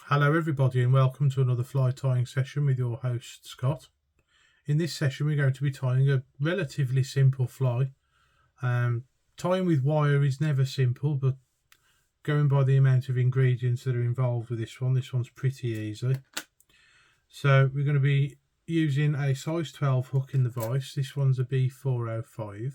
Hello everybody and welcome to another fly tying session with your host Scott. In this session we're going to be tying a relatively simple fly. Tying with wire is never simple, but going by the amount of ingredients that are involved with this one's pretty easy. So we're going to be using a size 12 hook in the vise. This one's a B405.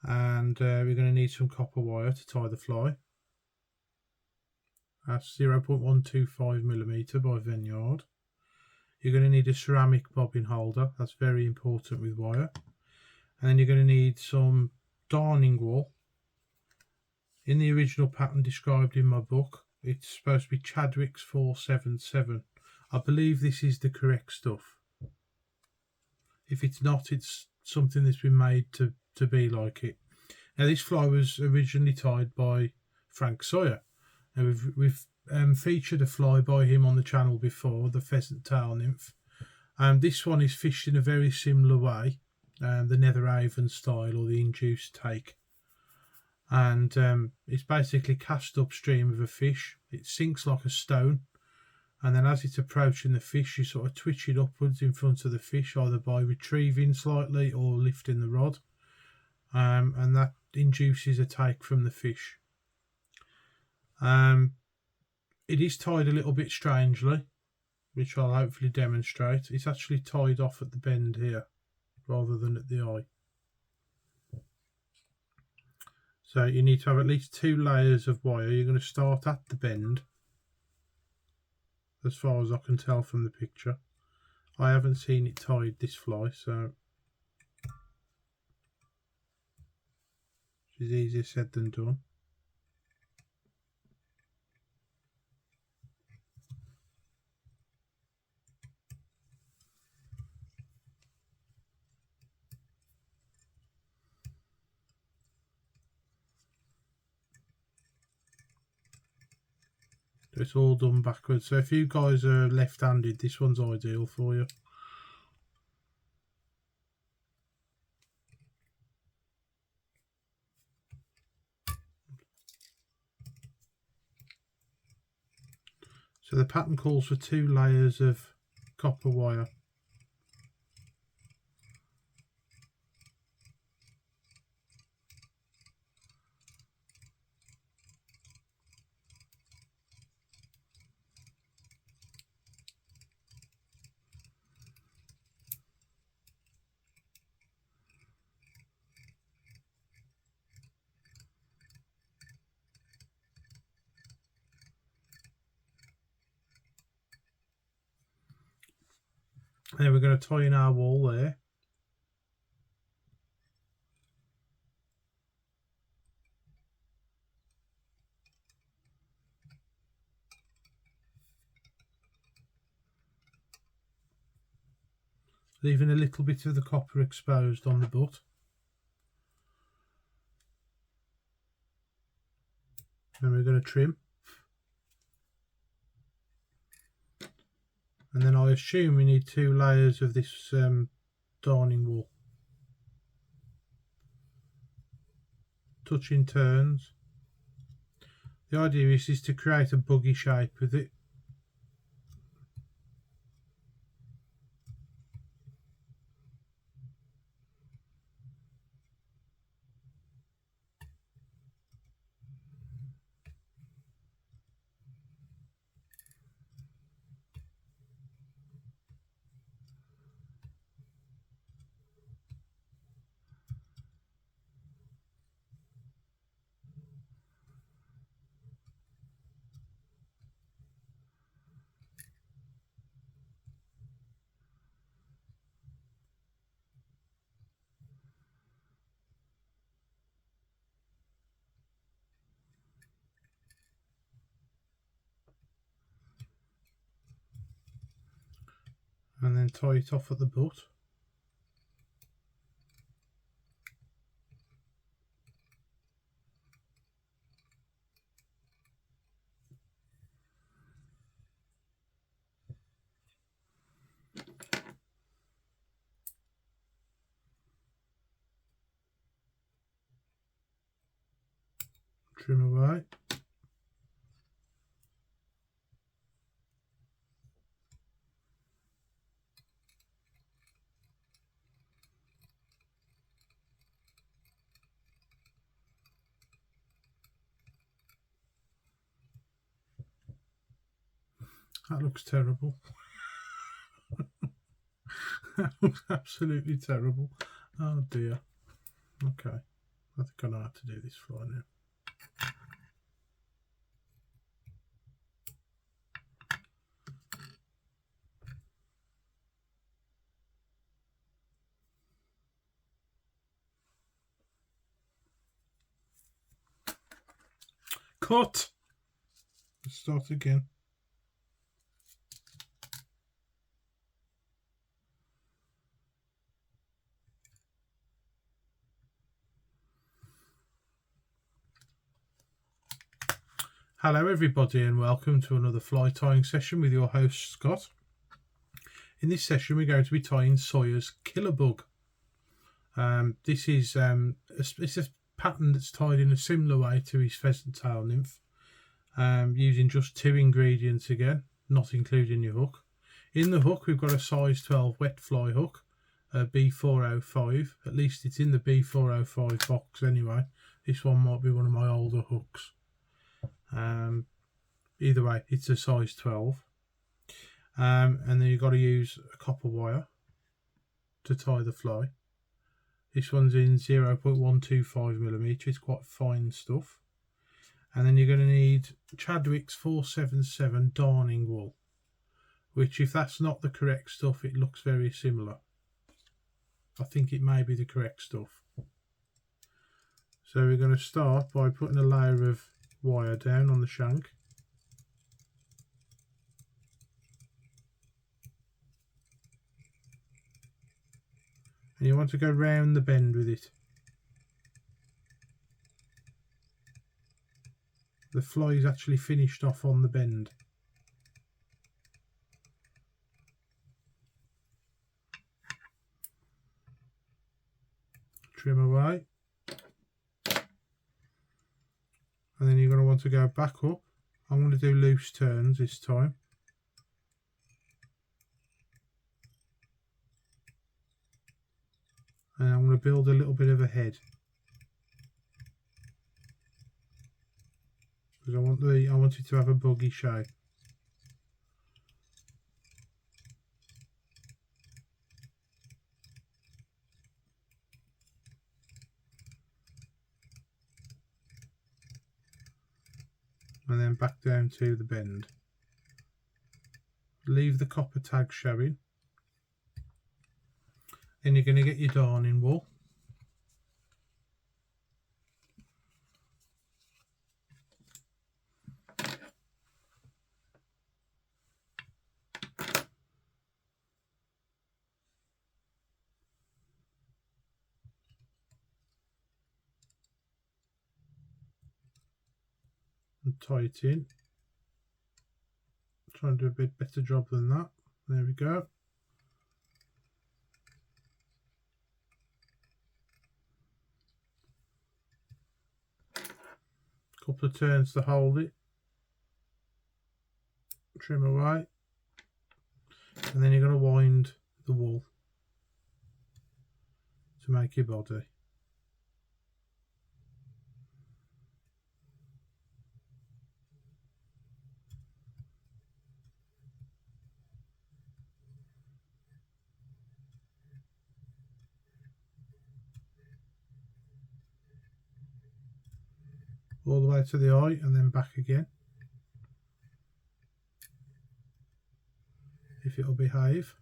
And we're going to need some copper wire to tie the fly. That's 0.125mm by Vineyard. You're going to need a ceramic bobbin holder. That's very important with wire. And then you're going to need some darning wool. In the original pattern described in my book, it's supposed to be Chadwicks 477. I believe this is the correct stuff. If it's not, it's something that's been made to be like it. Now this fly was originally tied by Frank Sawyer. Now we've featured a fly by him on the channel before, the pheasant tail nymph. This one is fished in a very similar way, the Netheravon style or the induced take. And it's basically cast upstream of a fish. It sinks like a stone, and then as it's approaching the fish, you sort of twitch it upwards in front of the fish, either by retrieving slightly or lifting the rod, and that induces a take from the fish. It is tied a little bit strangely, which I'll hopefully demonstrate. It's actually tied off at the bend here rather than at the eye. So you need to have at least 2 layers of wire. You're going to start at the bend, as far as I can tell from the picture. I haven't seen it tied, this fly, so it's easier said than done. It's all done backwards, so if you guys are left-handed, this one's ideal for you. So the pattern calls for 2 layers of copper wire. Then we're going to tie in our wool there. Leaving a little bit of the copper exposed on the butt. Then we're going to trim. And then I assume we need 2 layers of this darning wool. Touching turns. The idea is to create a buggy shape with it. And then tie it off at the butt. Trim away. That looks terrible. That looks absolutely terrible. Oh dear. Okay. I think I know how to do this fly now. Cut! Let's start again. Hello everybody and welcome to another fly tying session with your host Scott. In this session we're going to be tying Sawyers Killer Bug. This is it's a pattern that's tied in a similar way to his pheasant tail nymph, using just 2 ingredients again, not including your hook. In the hook we've got a size 12 wet fly hook, B405, at least it's in the B405 box anyway. This one might be one of my older hooks. Either way, it's a size 12, and then you've got to use a copper wire to tie the fly. This one's in 0.125mm, it's quite fine stuff. And then you're going to need Chadwicks 477 darning wool, which, if that's not the correct stuff, it looks very similar. I think it may be the correct stuff. So we're going to start by putting a layer of wire down on the shank. And you want to go round the bend with it. The fly is actually finished off on the bend. Trim away. And then you're going to want to go back up. I'm going to do loose turns this time. And I'm going to build a little bit of a head, because I want it to have a buggy shape. And then back down to the bend. Leave the copper tag showing. Then you're going to get your darning wool. And tie it in. Try and do a bit better job than that. There we go. Couple of turns to hold it. Trim away. And then you're going to wind the wool to make your body. All the way to the eye and then back again, if it'll behave.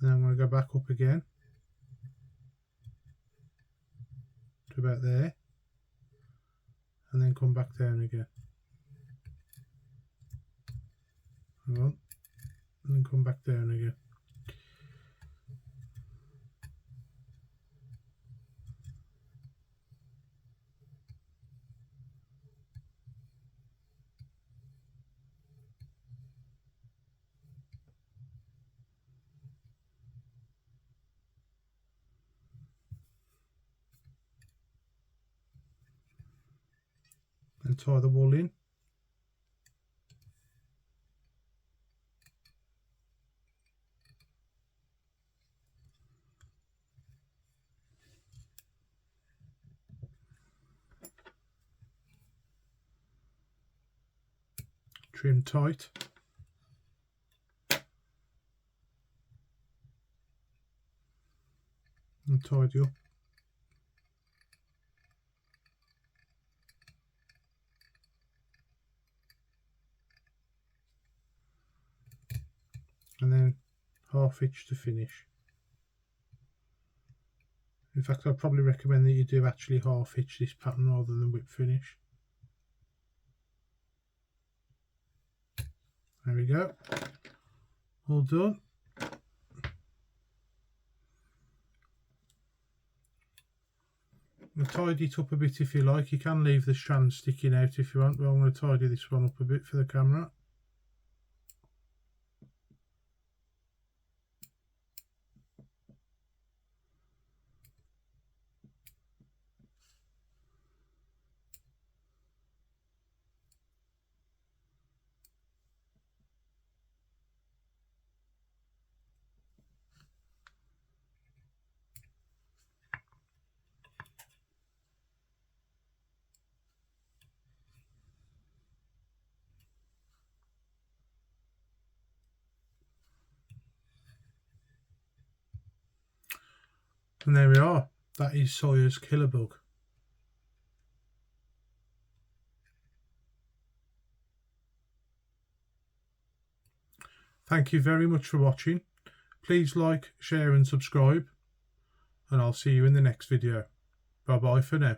And then I'm going to go back up again to about there, and then come back down again. Hang on, and then come back down again. And tie the wool in. trim tight. And tidy up. And then half hitch to finish. In fact, I'd probably recommend that you do actually half hitch this pattern rather than whip finish. There we go, all done. Tidy it up a bit if you like. You can leave the strand sticking out if you want, but I'm going to tidy this one up a bit for the camera. And there we are. That is Sawyers Killer Bug. Thank you very much for watching. Please like, share and subscribe. And I'll see you in the next video. Bye bye for now.